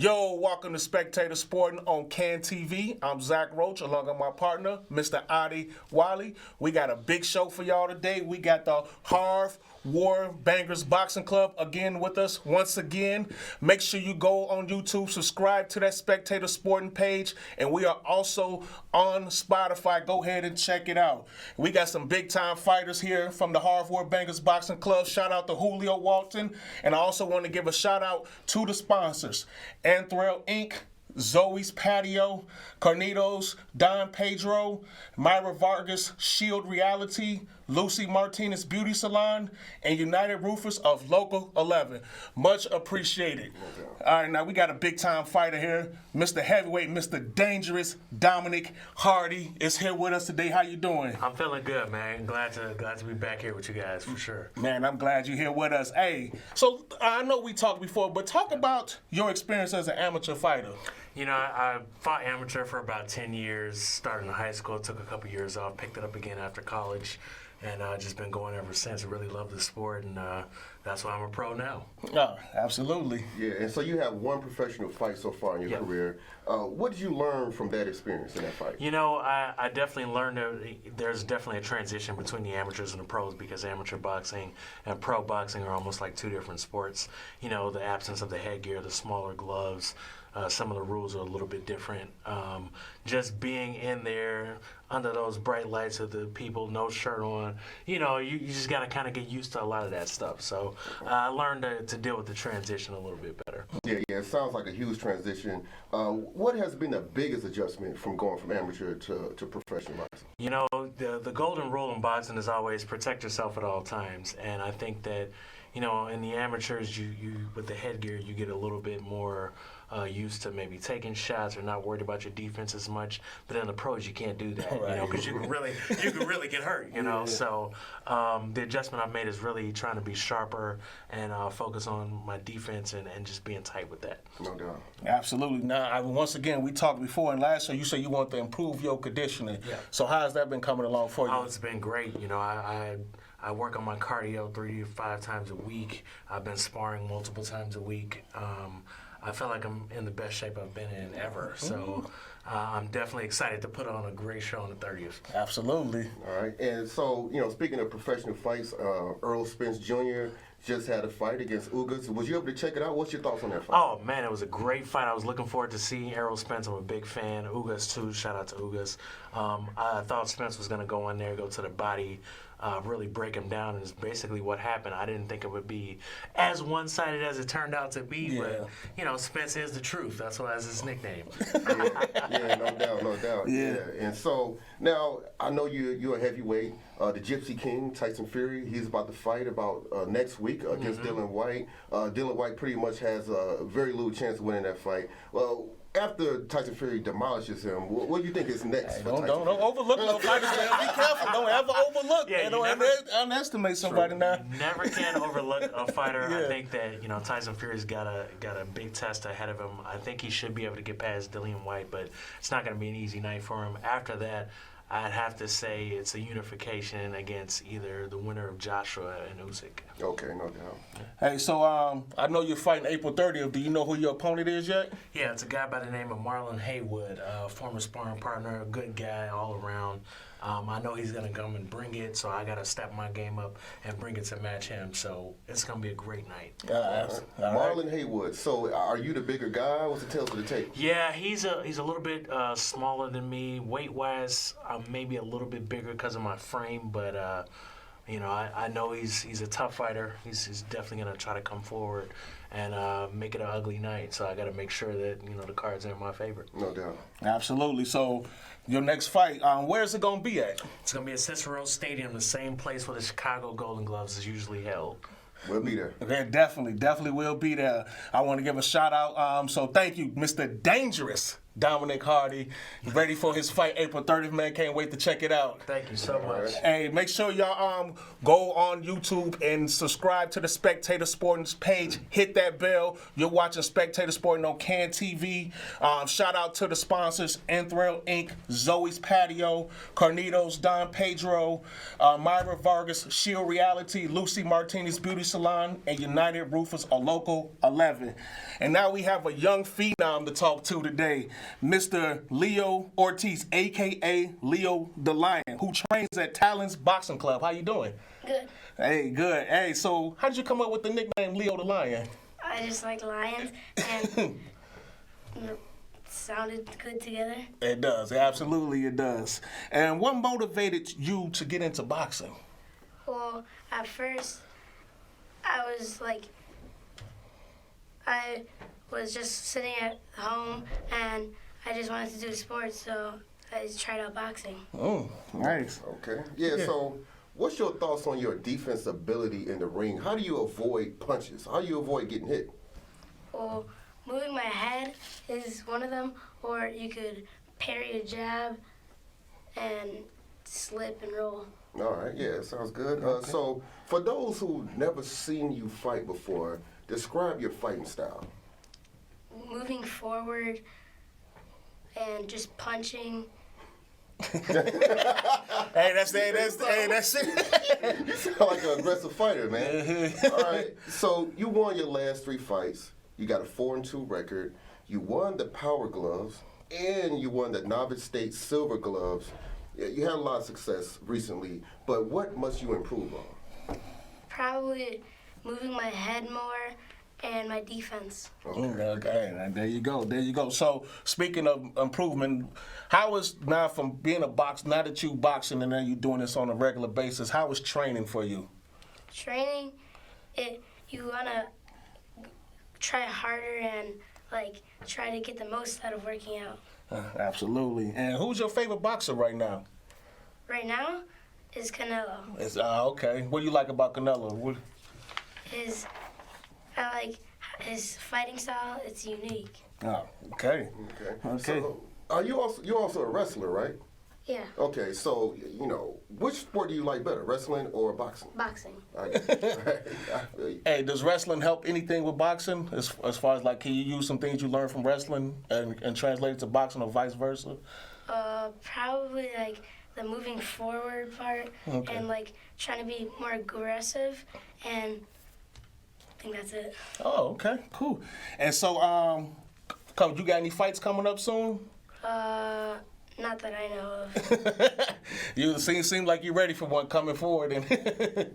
Yo, welcome to Spectator Sporting on Can TV. I'm Zach Roach, along with my partner, Mr. Adi Wally. We got a big show for y'all today. We got the Harv Bangerz Boxing Club again with us once again. Make sure you go on YouTube, subscribe to that Spectator Sporting page, and we are also on Spotify. Go ahead and check it out. We got some big-time fighters here from the Harv Bangerz Boxing Club. Shout out to Julio Walton, and I also want to give a shout-out to the sponsors. Anthrel Inc., Zoe's Patio, Carnitos, Don Pedro, Myra Vargas, Shield Reality, Lucy Martinez Beauty Salon, and United Roofers of Local 11. Much appreciated. All right, now we got a big-time fighter here. Mr. Heavyweight, Mr. Dangerous, Dominic Hardy is here with us today. How you doing? I'm feeling good, man. Glad to be back here with you guys, for sure. Man, I'm glad you're here with us. Hey, so I know we talked before, but talk about your experience as an amateur fighter. You know, I fought amateur for about 10 years, started in high school, took a couple years off, picked it up again after college, and just been going ever since. I really love the sport, and that's why I'm a pro now. Oh, absolutely. Yeah, and so you have one professional fight so far in your career. What did you learn from that experience in that fight? You know, I definitely learned that there's definitely a transition between the amateurs and the pros, because amateur boxing and pro boxing are almost like two different sports. You know, the absence of the headgear, the smaller gloves, some of the rules are a little bit different. Just being in there under those bright lights of the people, no shirt on, you know, you just got to kind of get used to a lot of that stuff. So I learned to deal with the transition a little bit better. Yeah, it sounds like a huge transition. What has been the biggest adjustment from going from amateur to professional boxing? You know, the golden rule in boxing is always protect yourself at all times. And I think that, you know, in the amateurs, you with the headgear, you get a little bit more used to maybe taking shots or not worried about your defense as much. But in the pros, you can't do that, you know, because you can really get hurt, you know. Yeah. So the adjustment I've made is really trying to be sharper and focus on my defense and just being tight with that. No doubt. Absolutely. Now, once again, we talked before, and last show you said you want to improve your conditioning. Yeah. So how has that been coming along for you? Oh, it's been great. You know, I work on my cardio 3 to 5 times a week. I've been sparring multiple times a week. I feel like I'm in the best shape I've been in ever. So I'm definitely excited to put on a great show on the 30th. Absolutely. All right. And so, you know, speaking of professional fights, Earl Spence Jr. just had a fight against Ugas. Was you able to check it out? What's your thoughts on that fight? Oh, man, it was a great fight. I was looking forward to seeing Errol Spence. I'm a big fan. Ugas, too. Shout out to Ugas. I thought Spence was going to go in there, go to the body, really break him down, and it's basically what happened. I didn't think it would be as one-sided as it turned out to be, but, you know, Spence is the truth. That's why that's his nickname. Yeah, no doubt. Yeah. And so, now, I know you're a heavyweight. The Gypsy King, Tyson Fury, he's about to fight next week against Dylan White. Dylan White pretty much has a very little chance of winning that fight. Well, after Tyson Fury demolishes him, what do you think is next? Hey, don't overlook no fighters, man. Be careful. Don't ever overlook. Yeah, don't ever underestimate somebody now. You never can overlook a fighter. I think that, you know, Tyson Fury's got a big test ahead of him. I think he should be able to get past Dillian White, but it's not going to be an easy night for him. After that, I'd have to say it's a unification against either the winner of Joshua and Usyk. Okay, no doubt. Hey, so I know you're fighting April 30th. Do you know who your opponent is yet? Yeah, it's a guy by the name of Marlon Haywood, former sparring partner, a good guy all around. I know he's going to come and bring it, so I got to step my game up and bring it to match him. So it's going to be a great night. Marlon Haywood. So are you the bigger guy? What's the tales of the tape? Yeah, he's a little bit smaller than me. Weight-wise, I'm maybe a little bit bigger because of my frame, but you know, I know he's a tough fighter. He's definitely going to try to come forward and make it an ugly night. So I got to make sure that, you know, the cards are in my favor. No doubt. Absolutely. So your next fight, where is it going to be at? It's going to be at Cicero Stadium, the same place where the Chicago Golden Gloves is usually held. We'll be there. Okay, definitely will be there. I want to give a shout out. So thank you, Mr. Dangerous, Dominic Hardy, ready for his fight April 30th, man. Can't wait to check it out. Thank you so much. Hey, make sure y'all go on YouTube and subscribe to the Spectator Sporting page. Hit that bell. You're watching Spectator Sporting on Can TV. Shout out to the sponsors: Enthral Inc., Zoe's Patio, Carnitos, Don Pedro, Myra Vargas, Shield Reality, Lucy Martinez Beauty Salon, and United Roofers of Local 11. And now we have a young phenom to talk to today, Mr. Leo Ortiz, a.k.a. Leo the Lion, who trains at Talon's Boxing Club. How you doing? Good. Hey, good. Hey, so how did you come up with the nickname Leo the Lion? I just like lions, and it sounded good together. It does. Absolutely it does. And what motivated you to get into boxing? Well, at first, I was just sitting at home, and I just wanted to do sports, so I just tried out boxing. Oh, nice. Okay. Yeah, so what's your thoughts on your defense ability in the ring? How do you avoid punches? How do you avoid getting hit? Well, moving my head is one of them, or you could parry a jab and slip and roll. All right, yeah, sounds good. So for those who've never seen you fight before, describe your fighting style. Moving forward and just punching. Hey, that's it. You sound like an aggressive fighter, man. All right, so you won your last 3 fights. You got a 4-2 record. You won the Power Gloves, and you won the Novice State Silver Gloves. Yeah, you had a lot of success recently, but what must you improve on? Probably moving my head more and my defense. Okay, there you go. There you go. So, speaking of improvement, how is now from being a boxer, now that you boxing and then you doing this on a regular basis, how is training for you? Training, you wanna try harder and try to get the most out of working out. Absolutely. And who's your favorite boxer right now? Right now is Canelo. It's okay. What do you like about Canelo? I like his fighting style. It's unique. Oh, okay. Okay. So, you also a wrestler, right? Yeah. Okay, so, which sport do you like better, wrestling or boxing? Boxing. I feel you. Hey, does wrestling help anything with boxing? As far as can you use some things you learned from wrestling and translate it to boxing or vice versa? Probably the moving forward part and trying to be more aggressive, and I think that's it. Oh, okay, cool. And so, Coach, you got any fights coming up soon? Not that I know of. You seem like you're ready for one coming forward. And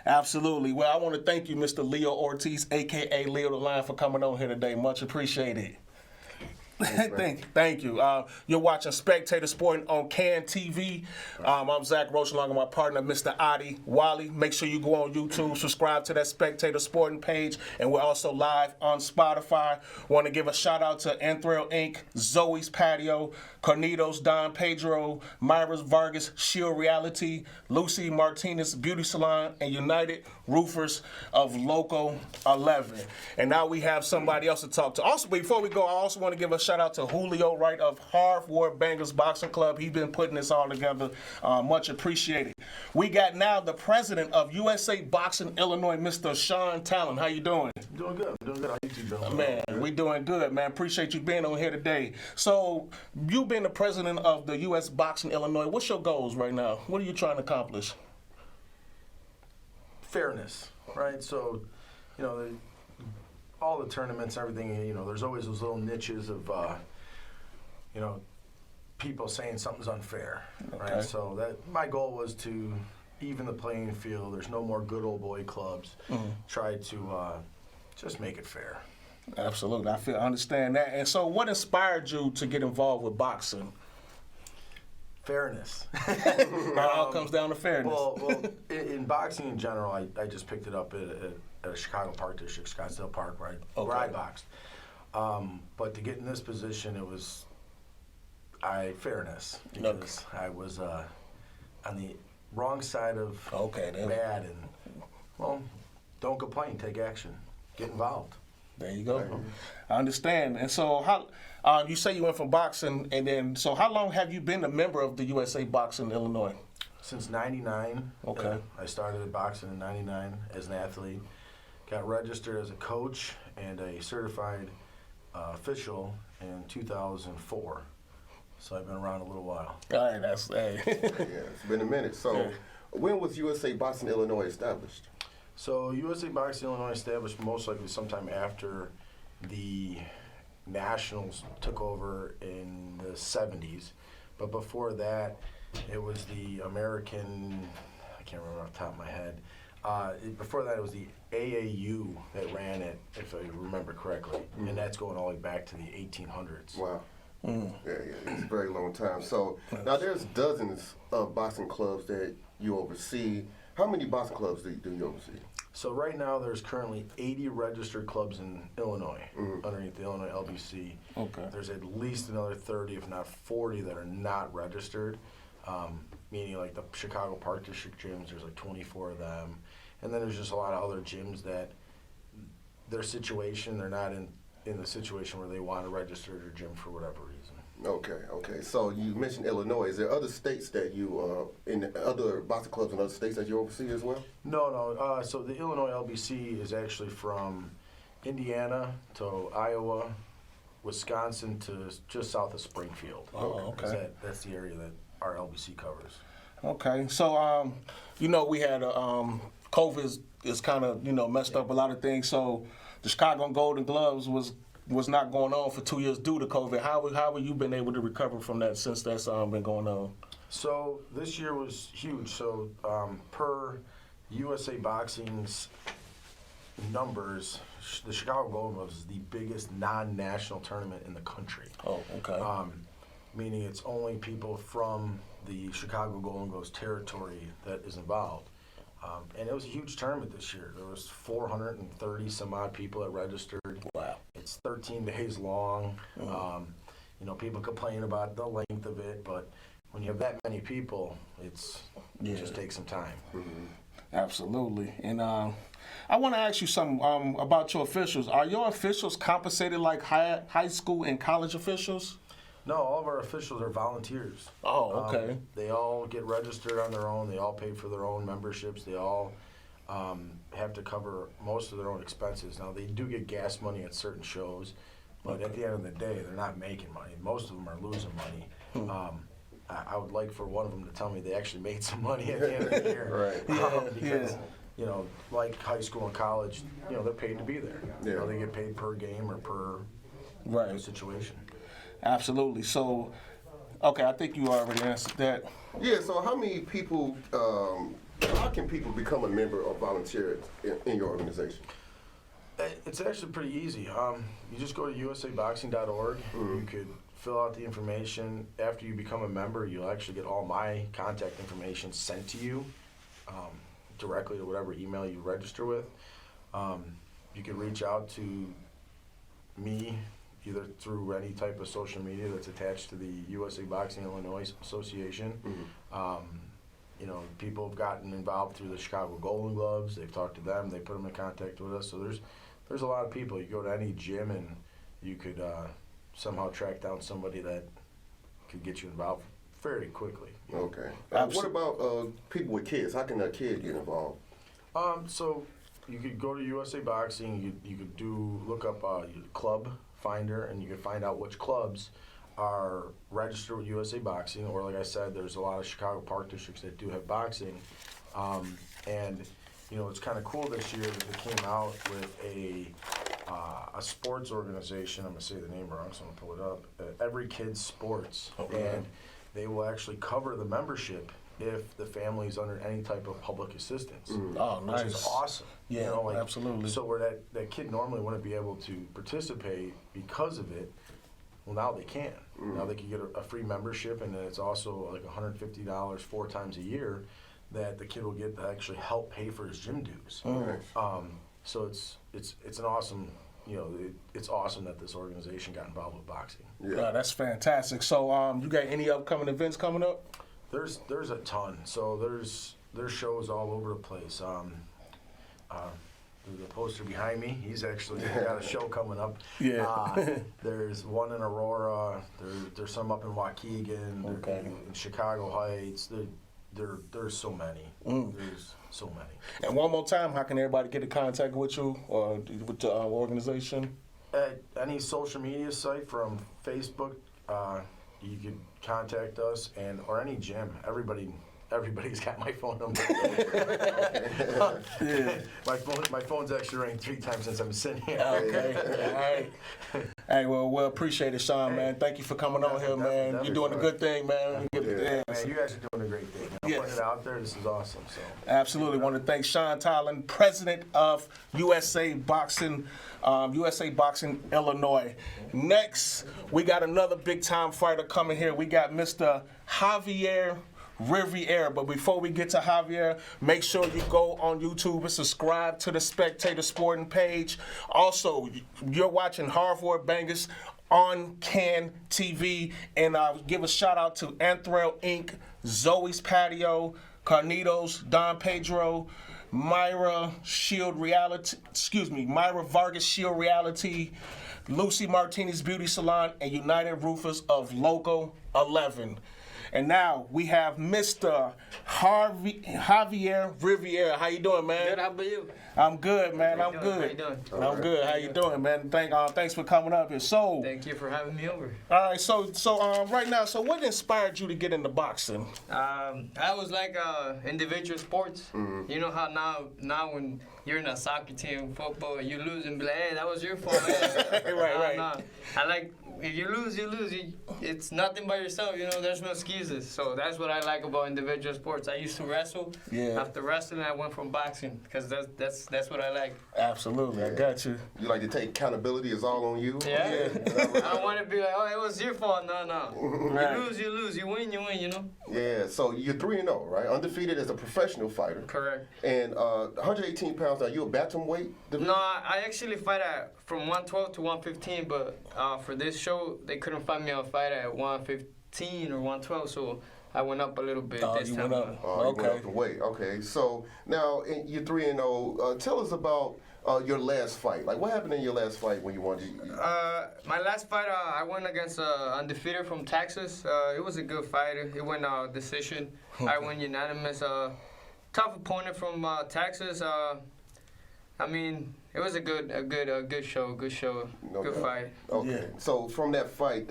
absolutely. Well, I want to thank you, Mr. Leo Ortiz, a.k.a. Leo the Lion, for coming on here today. Much appreciated. Thank you. You're watching Spectator Sporting on Can TV. I'm Zach Roach, along with my partner, Mr. Adi Wally. Make sure you go on YouTube, subscribe to that Spectator Sporting page, and we're also live on Spotify. Want to give a shout out to Enthral Inc., Zoe's Patio, Carnitos, Don Pedro, Myra's Vargas, Shield Reality, Lucy Martinez Beauty Salon, and United Roofers of Local 11. And now we have somebody else to talk to. Also, before we go, I also want to give a shout out to Julio Wright of Harv Bangerz Boxing Club. He's been putting this all together. Much appreciated. We got now the president of USA Boxing Illinois, Mr. Sean Talon. How you doing? Doing good. How you two doing? Man, we doing good, man. Appreciate you being on here today. So, you being the president of the US Boxing Illinois, what's your goals right now? What are you trying to accomplish? Fairness, right? So, all the tournaments, everything, there's always those little niches of, people saying something's unfair, right? Okay. So my goal was to even the playing field. There's no more good old boy clubs. Try to just make it fair. Absolutely. I understand that. And so what inspired you to get involved with boxing? Fairness. It all comes down to fairness. Well, in boxing in general, I just picked it up at a Chicago Park District, Scottsdale Park, right, where I boxed. But to get in this position, it was fairness, because I was on the wrong side of bad, and don't complain, take action, get involved. There you go. I understand. And so how you say you went from boxing, and then so how long have you been a member of the USA Boxing Illinois? Since '99. Okay. I started boxing in '99 as an athlete. Got registered as a coach and a certified official in 2004. So I've been around a little while. All right, that's hey. Yeah, it's been a minute. So, when was USA Boxing Illinois established? So USA Boxing Illinois established most likely sometime after the Nationals took over in the 70s. But before that, it was the American, I can't remember off the top of my head. Before that, it was the AAU that ran it, if I remember correctly. And that's going all the way back to the 1800s. Wow. Yeah, it's a very long time. So now there's dozens of boxing clubs that you oversee. How many boxing clubs do you oversee? So right now there's currently 80 registered clubs in Illinois underneath the Illinois LBC. Okay. There's at least another 30, if not 40, that are not registered, meaning like the Chicago Park District gyms, there's like 24 of them. And then there's just a lot of other gyms that their situation, they're not in the situation where they want to register their gym for whatever reason. Okay. So you mentioned Illinois. Is there other states that you, in other boxing clubs in other states that you oversee as well? No. So the Illinois LBC is actually from Indiana to Iowa, Wisconsin to just south of Springfield. Oh, okay. That's the area that our LBC covers. Okay, so we had COVID is kind of messed up a lot of things. So the Chicago Golden Gloves was not going on for 2 years due to COVID. How have you been able to recover from that since that's been going on? So this year was huge. So per USA Boxing's numbers, the Chicago Golden Gloves is the biggest non-national tournament in the country. Oh, okay. Meaning it's only people from the Chicago Golden Gloves territory that is involved. And it was a huge tournament this year. There was 430 some odd people that registered. Wow. It's 13 days long. People complain about the length of it, but when you have that many people, it just takes some time. Mm-hmm. Absolutely. And I want to ask you something about your officials. Are your officials compensated like high school and college officials? No, all of our officials are volunteers. Oh, okay. They all get registered on their own. They all pay for their own memberships. They all have to cover most of their own expenses. Now, they do get gas money at certain shows, but at the end of the day, they're not making money. Most of them are losing money. I would like for one of them to tell me they actually made some money at the end of the year. Right. Because, like high school and college, they're paid to be there. Yeah. They get paid per game or per situation. Absolutely. So, okay, I think you already answered that. Yeah, so how many people, how can people become a member or volunteer in your organization? It's actually pretty easy. You just go to usaboxing.org. You could fill out the information. After you become a member, you'll actually get all my contact information sent to you directly to whatever email you register with. You can reach out to me either through any type of social media that's attached to the USA Boxing Illinois Association. People have gotten involved through the Chicago Golden Gloves. They've talked to them. They put them in contact with us. So there's a lot of people. You go to any gym and you could somehow track down somebody that could get you involved very quickly. Okay. What about people with kids? How can a kid get involved? So you could go to USA Boxing. You could look up club finder, and you can find out which clubs are registered with USA Boxing, or like I said, there's a lot of Chicago Park Districts that do have boxing. And it's kind of cool this year that they came out with a sports organization. I'm going to say the name wrong, so I'm going to pull it up. Every Kid's Sports. And they will actually cover the membership if the family is under any type of public assistance. Oh, nice. Which is awesome. Yeah, absolutely. So where that kid normally wouldn't be able to participate because of it, well, now they can. Now they can get a free membership, and then it's also like $150 4 times a year that the kid will get to actually help pay for his gym dues. So it's an awesome, it's awesome that this organization got involved with boxing. Yeah, that's fantastic. So you got any upcoming events coming up? There's a ton. So there's shows all over the place. the poster behind me. He's actually got a show coming up. Yeah. There's one in Aurora. There's some up in Waukegan. Okay. In Chicago Heights. There's so many. There's so many. And one more time, how can everybody get in contact with you or with the organization? At any social media site from Facebook, you can contact us, or any gym. Everybody's got my phone number. My phone's actually rang 3 times since I'm sitting here. Okay. All right. Hey, well, we appreciate it, Sean, man. Thank you for coming on here, man. You're doing a good thing, man. Man, you guys are doing a great thing. I'm putting it out there. This is awesome. So Absolutely. Want to thank Sean Tylan, president of USA Boxing Illinois. Next, we got another big-time fighter coming here. We got Mr. Javier Riviera. But before we get to Javier, make sure you go on YouTube and subscribe to the Spectator Sporting page. Also, you're watching Harv Bangerz on Can TV. And give a shout out to Anthrel Inc., Zoe's Patio, Carnitos, Don Pedro, Myra Vargas Shield Reality, Lucy Martinez Beauty Salon, and United Roofers of Local 11. And now we have Mr. Javier Riviera. How you doing, man? Good, how about you? I'm good, man. How I'm you good. doing? I'm good. How you doing, man? Thanks for coming up here. So, Thank you for having me over. all right. So right now, so what inspired you to get into boxing? I was like individual sports. You know how now when you're in a soccer team, football, you lose and be like, hey, that was your fault. Man. Right. No. I like, if you lose, you lose. It's nothing by yourself, you know, there's no excuses. So that's what I like about individual sports. I used to wrestle. Yeah. After wrestling, I went from boxing because that's what I like. Absolutely, I got you. You like to take accountability is all on you? Yeah. I don't want to be like, oh, it was your fault. No. Right. You lose. You win, you know? Yeah, so you're 3-0, right? Undefeated as a professional fighter. Correct. And 118 pounds, are you a bantamweight? No, I actually fight from 112 to 115, but for this show, they couldn't find me a fight at 115 or 112, so I went up a little bit this you time. went up. You went up the weight. Okay, so now you're 3-0. Tell us about your last fight. Like, what happened in your last fight when you won? My last fight, I went against undefeated from Texas. It was a good fight. It went decision. I went unanimous. Tough opponent from Texas. I mean, it was a good show. Good fight. Okay. Yeah. So from that fight,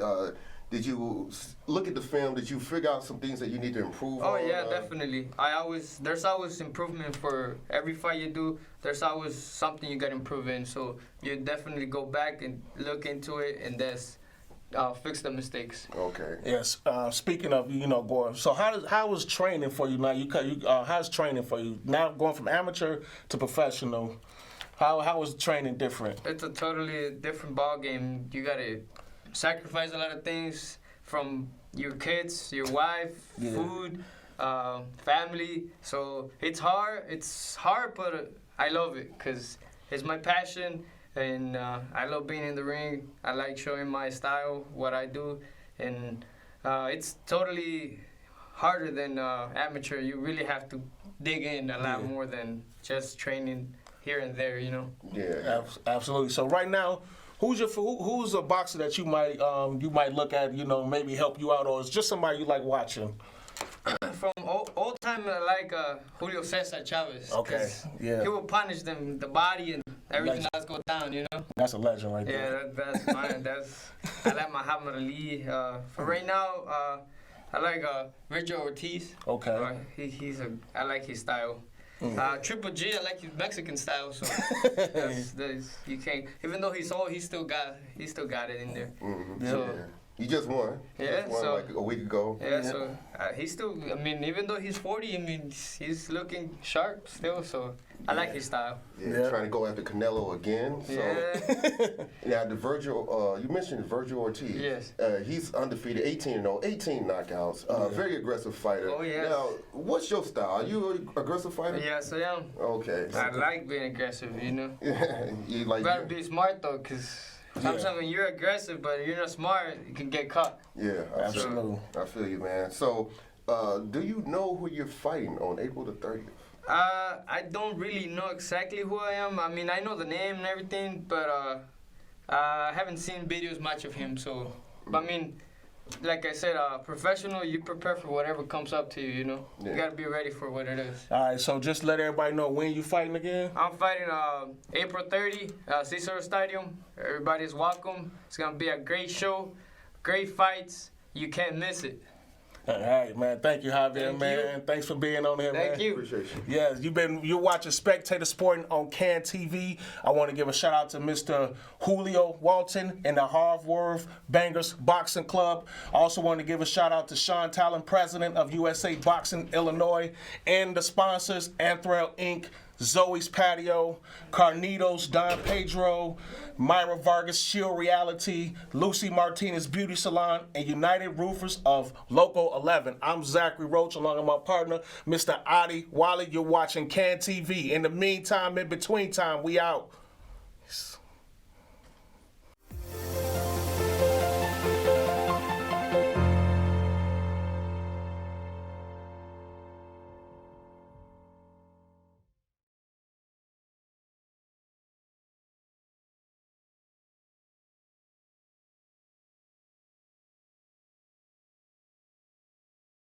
did you look at the film? Did you figure out some things that you need to improve Oh on? yeah, definitely. There's always improvement for every fight you do. There's always something you got to improve in. So you definitely go back and look into it and fix the mistakes. Okay. Yes. Speaking of, going. So how was training for you now? How's training for you now? Going from amateur to professional. How was training different? It's a totally different ball game. You gotta sacrifice a lot of things from your kids, your wife, food, family. So it's hard. It's hard, but I love it because it's my passion, and I love being in the ring. I like showing my style, what I do, and it's totally harder than amateur. You really have to dig in a lot more than just training here and there, you know. Yeah. Absolutely. So right now, who's a boxer that you might look at, maybe help you out, or is just somebody you like watching? From old time, I like Julio Cesar Chavez. Okay. 'Cause Yeah. he will punish them, the body and everything else go down, you know. That's a legend right there. Yeah, that's mine. I like Muhammad Ali. For right now, I like Richard Ortiz. Okay. I like his style. Triple G, I like his Mexican style. So you can't. Even though he's old, he still got it in there. Mm-hmm. So, Yeah. You just won. Yeah, Just won so- like a week ago. yeah, so he's still. I mean, even though he's 40, I mean, he's looking sharp still. So I like his style. Yeah, trying to go after Canelo again. So Yeah. now you mentioned Virgil Ortiz. Yes. He's undefeated, 18-0, 18 knockouts. Very aggressive fighter. Oh, yes. Now, what's your style? Are you an aggressive fighter? Yes, I am. Okay. I like being aggressive, you know. You like? You gotta be smart though, cause sometimes when you're aggressive but you're not smart, you can get caught. Yeah, Absolutely. I feel you, man. So, do you know who you're fighting on April the 30th? I don't really know exactly who I am. I mean, I know the name and everything, but I haven't seen videos much of him. So, but I mean, like I said, professional, you prepare for whatever comes up to you, you know? Yeah. You got to be ready for what it is. All right, so just let everybody know when you fighting again. I'm fighting April 30, Cesar Stadium. Everybody's welcome. It's going to be a great show, great fights. You can't miss it. All right, man. Thank you, Javier, Thank man. you. Thanks for being on here, man. Thank you. Appreciate you. Yes, you're watching Spectator Sporting on Can TV. I want to give a shout out to Mr. Julio Walton and the Harv Bangerz Boxing Club. I also want to give a shout out to Sean Talon, president of USA Boxing Illinois, and the sponsors Anthrel Inc., Zoe's Patio, Carnitos, Don Pedro, Myra Vargas Shield Reality, Lucy Martinez Beauty Salon, and United Roofers of Local 11. I'm Zachary Roach, along with my partner, Mr. Adi Wally. You're watching Can TV. In the meantime, in between time, we out.